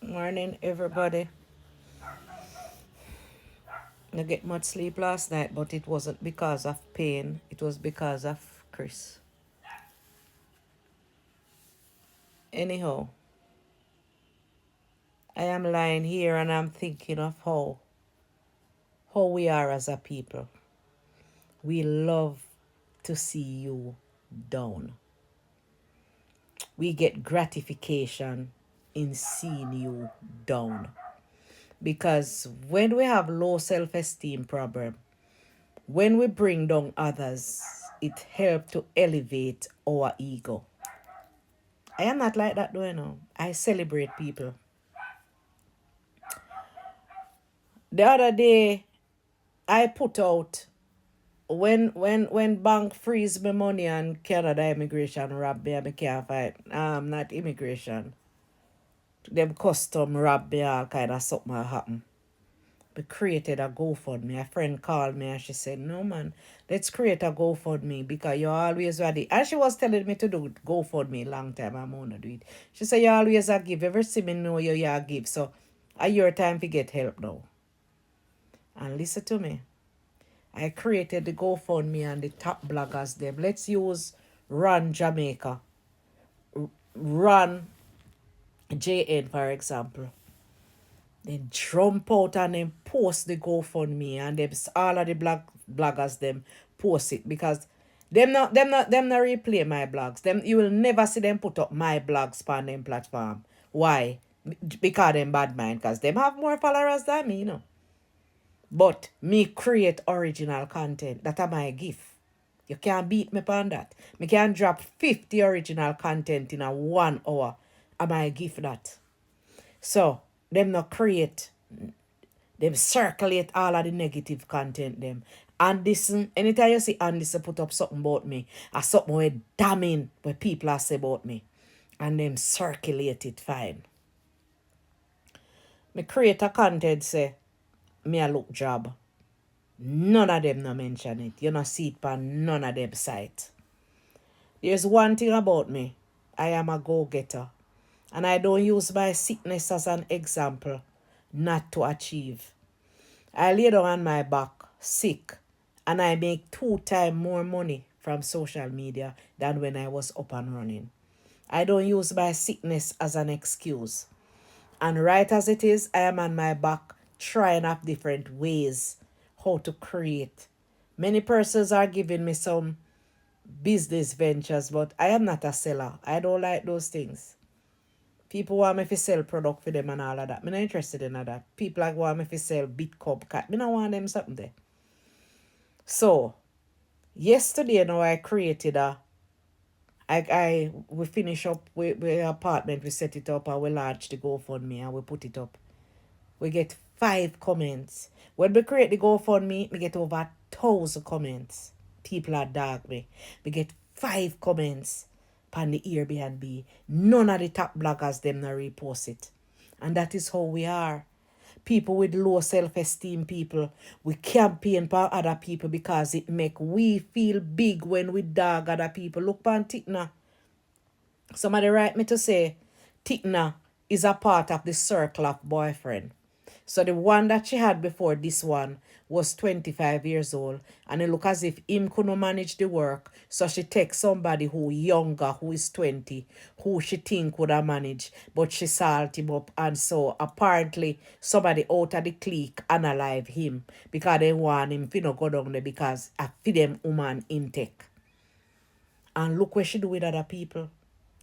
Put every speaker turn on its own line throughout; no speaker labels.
Morning, everybody. I get much sleep last night, but it wasn't because of pain. It was because of Chris. Anyhow, I am lying here and I'm thinking of how we are as a people. We love to see you down. We get gratification in seeing you down. Because when we have low self-esteem problem, when we bring down others, it helps to elevate our ego. I am not like that though, I celebrate people. The other day, I put out when bank freeze my money and Canada immigration rob me and I can't fight. Not immigration. Them custom rob me, all kind of something happen. We created a GoFundMe. A friend called me and she said, "No man, let's create a GoFundMe because you're always ready." And she was telling me to do GoFundMe long time. I'm gonna do it. She said, "You always a give. Every see me know you a give. So at your time to get help now." And listen to me. I created the GoFundMe and the top bloggers them. Let's use Run Jamaica. Run JN for example. They jump out and then post the GoFundMe and them all of the bloggers them post it because them not replay my blogs. Them you will never see them put up my blogs on them platform. Why? Because them bad mind, because them have more followers than me. But me create original content. That are my gift. You can't beat me upon that. Me can drop 50 original content in a 1 hour. And my gift that. So, them not create, them circulate all of the negative content them. And this, anytime you see Andy put up something about me, or something with damning what people are say about me, and them circulate it fine. Me create a content say, me a look job. None of them no mention it. You no see it on none of them site. There's one thing about me. I am a go-getter. And I don't use my sickness as an example not to achieve. I lay down on my back, sick, and I make 2 times more money from social media than when I was up and running. I don't use my sickness as an excuse. And right as it is, I am on my back trying out different ways how to create. Many persons are giving me some business ventures, but I am not a seller. I don't like those things. People want me to sell product for them and all of that. I'm not interested in that. People like want me to sell Bitcoin cat. I don't want them something there. So, yesterday now I created we finish up with apartment, we set it up and we launch the GoFundMe and we put it up. We get 5 comments. When we create the GoFundMe, we get over 1,000 comments. People are dog me. We get 5 comments on the Airbnb. None of the top bloggers them not repost it. And that is how we are. People with low self-esteem people, we campaign for other people because it make we feel big when we dog other people. Look on Tikna. Somebody write me to say Tikna is a part of the circle of boyfriend. So the one that she had before this one was 25 years old. And it look as if him couldn't manage the work. So she takes somebody who younger, who is 20, who she think would have managed. But she salt him up. And so apparently somebody out of the clique analyze him. Because they want him to not go down there because I feed them woman intake. And look what she do with other people.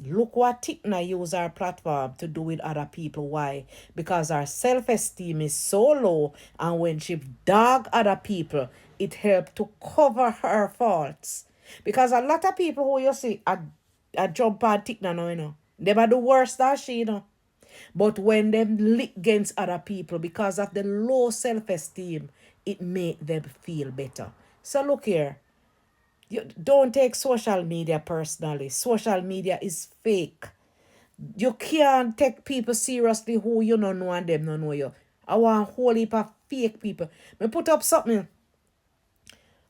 Look what Tikna use our platform to do with other people. Why? Because our self-esteem is so low, and when she dog other people, it helps to cover her faults. Because a lot of people who you see a jump on Tikna now, they are the worst than she. But when them lick against other people because of the low self-esteem, it make them feel better. So look here. You don't take social media personally. Social media is fake. You can't take people seriously who you don't know and them don't know you. I want a whole heap of fake people. Me put up something,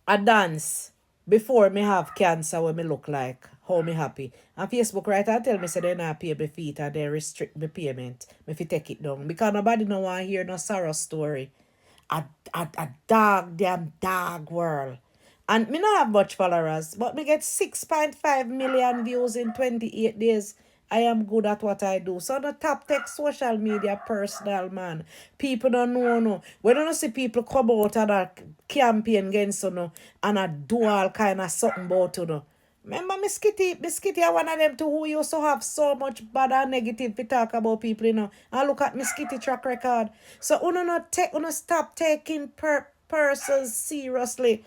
a dance. before me have cancer when me look like, how me happy. And Facebook right and tell me say they not pay me feet and they restrict me payment. Me fi take it down. Because nobody no want hear no sorrow story. A dog, damn dog world. And me not have much followers, but me get 6.5 million views in 28 days. I am good at what I do. So the top tech social media personal man. People don't know no. We don't see people come out of that campaign against you know, and a do all kind of something about you know. Remember Miss Kitty are one of them too who used to have so much bad and negative to talk about people, you know. And look at Miss Kitty track record. So uno stop taking persons seriously.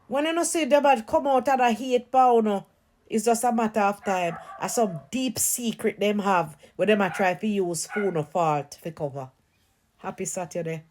When you see them come out of the hate power, no, it's just a matter of time. And some deep secret them have where them a try to use phone or fault for cover. Happy Saturday.